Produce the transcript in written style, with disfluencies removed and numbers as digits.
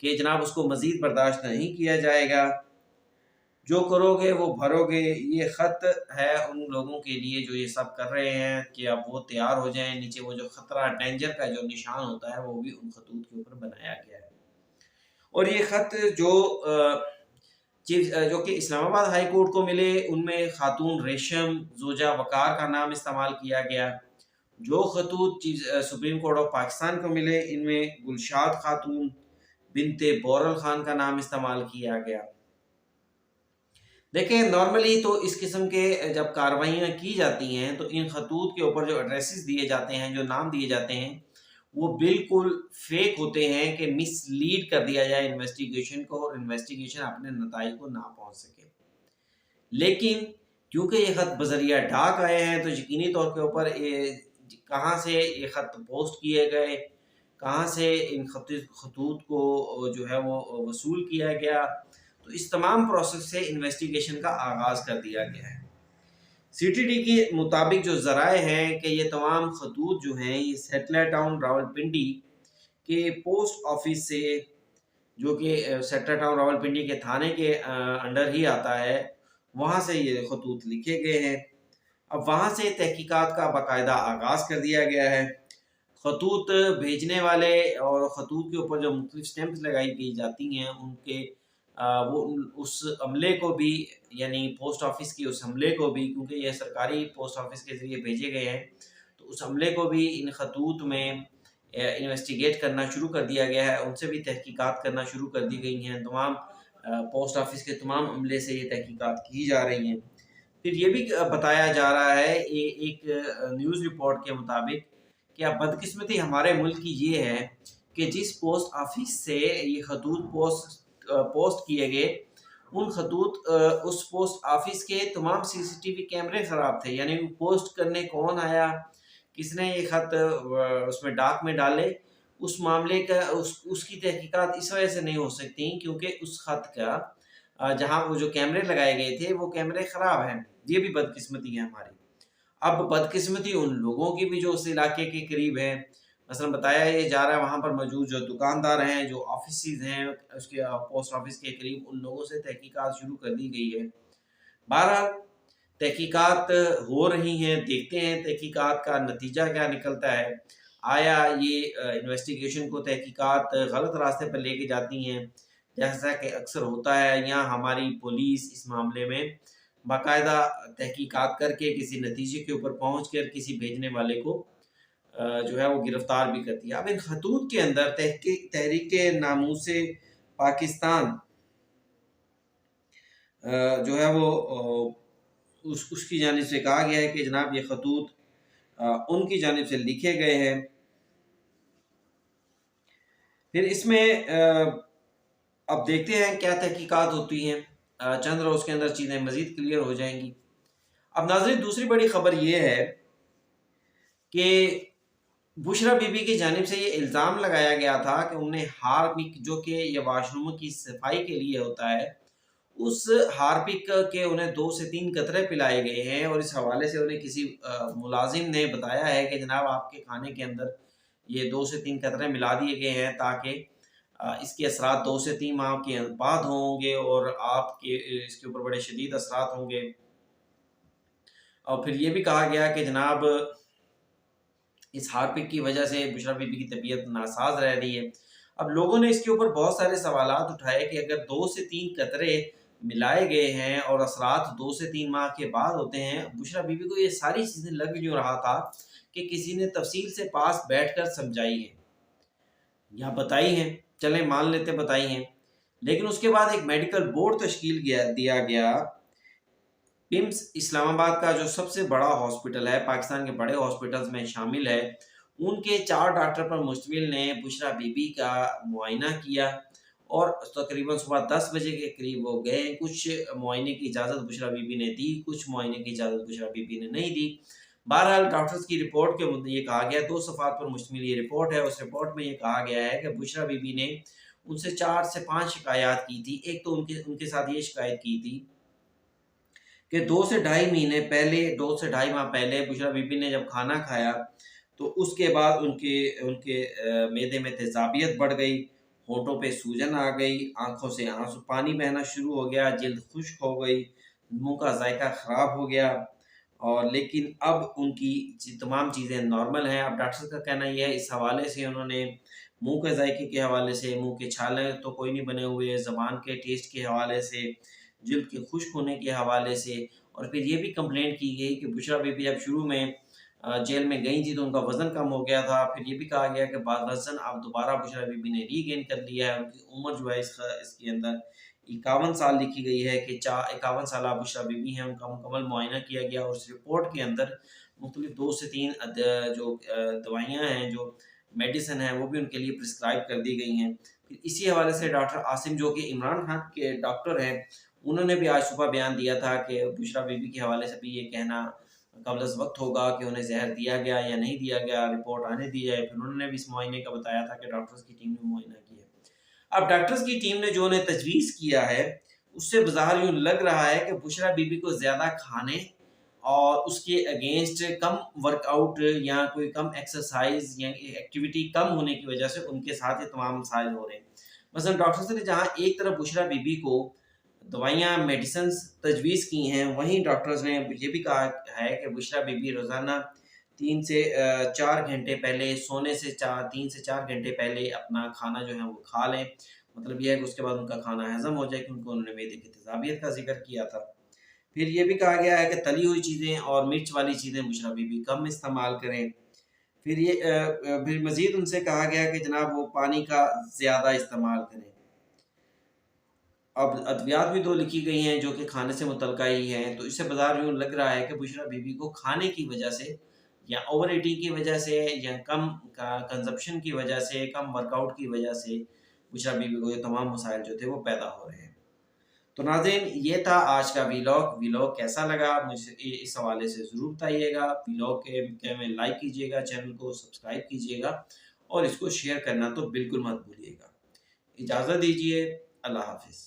کہ جناب اس کو مزید برداشت نہیں کیا جائے گا، جو کرو گے وہ بھرو گے۔ یہ خط ہے ان لوگوں کے لیے جو یہ سب کر رہے ہیں کہ اب وہ تیار ہو جائیں۔ نیچے وہ جو خطرہ ڈینجر کا جو نشان ہوتا ہے وہ بھی ان خطوط کے اوپر بنایا گیا ہے۔ اور یہ خط جو کہ اسلام آباد ہائی کورٹ کو ملے، ان میں خاتون ریشم زوجہ وقار کا نام استعمال کیا گیا۔ جو خطوط سپریم کورٹ آف پاکستان کو ملے، ان میں گلشاد خاتون بنت بورل خان کا نام استعمال کیا گیا۔ دیکھیں نارملی تو اس قسم کے جب کاروائیاں کی جاتی ہیں تو ان خطوط کے اوپر جو ایڈریسز دیے جاتے ہیں، جو نام دیے جاتے ہیں، وہ بالکل فیک ہوتے ہیں کہ مس لیڈ کر دیا جائے انویسٹیگیشن کو اور انویسٹیگیشن اپنے نتائج کو نہ پہنچ سکے۔ لیکن کیونکہ یہ خط بذریعہ ڈاک آئے ہیں تو یقینی طور کے اوپر کہاں سے یہ خط پوسٹ کیے گئے، کہاں سے ان خطوط کو جو ہے وہ وصول کیا گیا، تو اس تمام پروسیس سے انویسٹیگیشن کا آغاز کر دیا گیا ہے۔ سی ٹی ڈی کے مطابق جو ذرائع ہیں کہ یہ تمام خطوط جو ہیں یہ سیٹلائٹ ٹاؤن راولپنڈی کے پوسٹ آفس سے، جو کہ سیٹلائٹ ٹاؤن راولپنڈی کے تھانے کے انڈر ہی آتا ہے، وہاں سے یہ خطوط لکھے گئے ہیں۔ اب وہاں سے تحقیقات کا باقاعدہ آغاز کر دیا گیا ہے۔ خطوط بھیجنے والے اور خطوط کے اوپر جو مختلف سٹیمپس لگائی کی جاتی ہیں، ان کے وہ اس عملے کو بھی، یعنی پوسٹ آفس کی اس عملے کو بھی، کیونکہ یہ سرکاری پوسٹ آفس کے ذریعے بھیجے گئے ہیں، تو اس عملے کو بھی ان خطوط میں انویسٹیگیٹ کرنا شروع کر دیا گیا ہے، ان سے بھی تحقیقات کرنا شروع کر دی گئی ہیں۔ تمام پوسٹ آفس کے تمام عملے سے یہ تحقیقات کی جا رہی ہیں۔ پھر یہ بھی بتایا جا رہا ہے ایک نیوز رپورٹ کے مطابق کہ اب بدقسمتی ہمارے ملک کی یہ ہے کہ جس پوسٹ آفس سے یہ خطوط پوسٹ کیے گئے، ان خطوط اس پوسٹ آفس کے تمام سی سی ٹی وی کیمرے خراب تھے، یعنی پوسٹ کرنے کون آیا، کس نے یہ خط اس میں ڈاک میں ڈالے، اس معاملے کا اس کی تحقیقات اس وجہ سے نہیں ہو سکتی کیونکہ اس خط کا جہاں وہ جو کیمرے لگائے گئے تھے وہ کیمرے خراب ہیں۔ یہ بھی بدقسمتی ہے ہماری۔ اب بدقسمتی ان لوگوں کی بھی جو اس علاقے کے قریب ہیں، مثلا بتایا یہ جا رہا ہے وہاں پر موجود جو دکاندار ہیں، جو آفیسز ہیں اس کے پوسٹ آفس کے قریب، ان لوگوں سے تحقیقات شروع کر دی گئی ہے۔ بہرحال تحقیقات ہو رہی ہیں، دیکھتے ہیں تحقیقات کا نتیجہ کیا نکلتا ہے۔ آیا یہ انویسٹیگیشن کو تحقیقات غلط راستے پر لے کے جاتی ہیں، جیسا کہ اکثر ہوتا ہے، یا ہماری پولیس اس معاملے میں باقاعدہ تحقیقات کر کے کسی نتیجے کے اوپر پہنچ کر کسی بھیجنے والے کو جو ہے وہ گرفتار بھی کرتی ہے۔ اب ان خطوط کے اندر تحریک ناموس پاکستان جو ہے وہ اس کی جانب سے کہا گیا ہے کہ جناب یہ خطوط ان کی جانب سے لکھے گئے ہیں۔ پھر اس میں اب دیکھتے ہیں کیا تحقیقات ہوتی ہیں، چند روز کے اندر چیزیں مزید کلیئر ہو جائیں گی۔ اب ناظرین دوسری بڑی خبر یہ ہے کہ بشرا بی بی کی جانب سے یہ الزام لگایا گیا تھا کہ انہیں ہارپک، جو کہ یہ واش روم کی صفائی کے لیے ہوتا ہے، اس ہارپک کے انہیں 2 سے 3 قطرے پلائے گئے ہیں، اور اس حوالے سے انہیں کسی ملازم نے بتایا ہے کہ جناب آپ کے کھانے کے اندر یہ 2 سے 3 قطرے ملا دیے گئے ہیں تاکہ اس کے اثرات 2 سے 3 ماہ کے بعد ہوں گے اور آپ کے اس کے اوپر بڑے شدید اثرات ہوں گے۔ اور پھر یہ بھی کہا گیا کہ جناب اس ہارپک کی وجہ سے بشرا بی بی کی طبیعت ناساز رہ رہی ہے۔ اب لوگوں نے اس کے اوپر بہت سارے سوالات اٹھائے کہ اگر 2 سے 3 قطرے ملائے گئے ہیں اور اثرات 2 سے 3 ماہ کے بعد ہوتے ہیں، بشرا بی بی کو یہ ساری چیزیں لگ جو رہا تھا کہ کسی نے تفصیل سے پاس بیٹھ کر سمجھائی ہیں یا بتائی ہیں، چلیں مان لیتے بتائی ہیں، لیکن اس کے بعد ایک میڈیکل بورڈ تشکیل دیا گیا۔ پمس اسلام آباد کا جو سب سے بڑا ہاسپٹل ہے، پاکستان کے بڑے ہاسپٹلز میں شامل ہے، ان کے 4 ڈاکٹر پر مشتمل نے بشرا بی بی کا معائنہ کیا اور تقریباً صبح 10 بجے کے قریب وہ گئے۔ کچھ معائنے کی اجازت بشرا بی بی نے دی، کچھ معائنے کی اجازت بشرا بی بی نے نہیں دی۔ بہرحال ڈاکٹرز کی رپورٹ کے مطابق یہ کہا گیا، 2 صفحات پر مشتمل یہ رپورٹ ہے، اس رپورٹ میں یہ کہا گیا ہے کہ بشرا بی بی نے ان سے 4 سے 5 شکایات کی تھی۔ ایک تو ان کے ساتھ یہ شکایت کی تھی کہ 2 سے 2.5 مہینے پہلے، 2 سے 2.5 ماہ پہلے بشرا بی بی نے جب کھانا کھایا تو اس کے بعد ان کے معدے میں تیزابیت بڑھ گئی، ہونٹوں پہ سوجن آ گئی، آنکھوں سے آنسو پانی بہنا شروع ہو گیا، جلد خشک ہو گئی، منہ کا ذائقہ خراب ہو گیا، اور لیکن اب ان کی تمام چیزیں نارمل ہیں۔ اب ڈاکٹر کا کہنا یہ ہے، اس حوالے سے انہوں نے منہ کے ذائقے کے حوالے سے، منہ کے چھالے تو کوئی نہیں بنے ہوئے، زبان کے ٹیسٹ کے حوالے سے، جلد کے خشک ہونے کے حوالے سے، اور پھر یہ بھی کمپلینٹ کی گئی کہ بشریٰ بی بی اب شروع میں جیل میں گئی تھی تو ان کا وزن کم ہو گیا تھا، پھر یہ بھی کہا گیا کہ بعد وزن اب دوبارہ بشریٰ بی بی نے ری گین کر لیا ہے۔ ان کی عمر جو ہے اس کے اندر 51 سال لکھی گئی ہے کہ 51 سالہ بشریٰ بی بی ہیں۔ ان کا مکمل معائنہ کیا گیا اور اس رپورٹ کے اندر مختلف 2 سے 3 جو دوائیاں ہیں، جو میڈیسن ہیں، وہ بھی ان کے لیے پرسکرائب کر دی گئی ہیں۔ پھر اسی حوالے سے ڈاکٹر عاصم جو کہ عمران خان کے ڈاکٹر ہیں، انہوں نے بھی آج صبح بیان دیا تھا کہ بشریٰ بی بی کے حوالے سے بھی یہ کہنا قبل از وقت ہوگا کہ انہیں زہر دیا گیا یا نہیں دیا گیا، رپورٹ آنے دی جائے۔ پھر انہوں نے بھی اس معائنے کا بتایا تھا کہ ڈاکٹرز کی ٹیم نے معائنہ کیا۔ اب ڈاکٹرز کی ٹیم نے جو انہیں تجویز کیا ہے، اس سے بظاہر یوں لگ رہا ہے کہ بشریٰ بی بی کو زیادہ کھانے اور اس کے اگینسٹ کم ورک آؤٹ یا کوئی کم ایکسرسائز یا ایکٹیویٹی کم ہونے کی وجہ سے ان کے ساتھ یہ تمام مسائل ہو رہے ہیں۔ مثلا ڈاکٹرز نے جہاں ایک طرف بشریٰ بی بی کو دوائیاں میڈیسنز تجویز کی ہیں، وہیں ڈاکٹرز نے یہ بھی کہا ہے کہ بشریٰ بی بی روزانہ 3 سے 4 گھنٹے پہلے سونے سے 3 سے 4 گھنٹے پہلے اپنا کھانا جو ہے وہ کھا لیں۔ مطلب یہ ہے کہ اس کے بعد ان کا کھانا ہضم ہو جائے، کیونکہ انہوں نے معدے کی تیزابیت کا ذکر کیا تھا۔ پھر یہ بھی کہا گیا ہے کہ تلی ہوئی چیزیں اور مرچ والی چیزیں بشریٰ بی بی کم استعمال کریں۔ پھر مزید ان سے کہا گیا کہ جناب وہ پانی کا زیادہ استعمال کریں۔ اب ادویات بھی 2 لکھی گئی ہیں جو کہ کھانے سے متعلقہ ہی ہیں، تو اس سے بظاہر یوں لگ رہا ہے کہ بشریٰ بی بی کو کھانے کی وجہ سے یا اوور ایٹنگ کی وجہ سے یا کم کنزپشن کی وجہ سے، کم ورک آؤٹ کی وجہ سے بشریٰ بی بی کو یہ تمام مسائل جو تھے وہ پیدا ہو رہے ہیں۔ تو ناظرین، یہ تھا آج کا ویلاگ کیسا لگا مجھے اس حوالے سے ضرور بتائیے گا۔ ویلاگ کے میں لائک کیجیے گا، چینل کو سبسکرائب کیجیے گا اور اس کو شیئر کرنا تو بالکل مت بھولیے گا۔ اجازت دیجیے، اللہ حافظ۔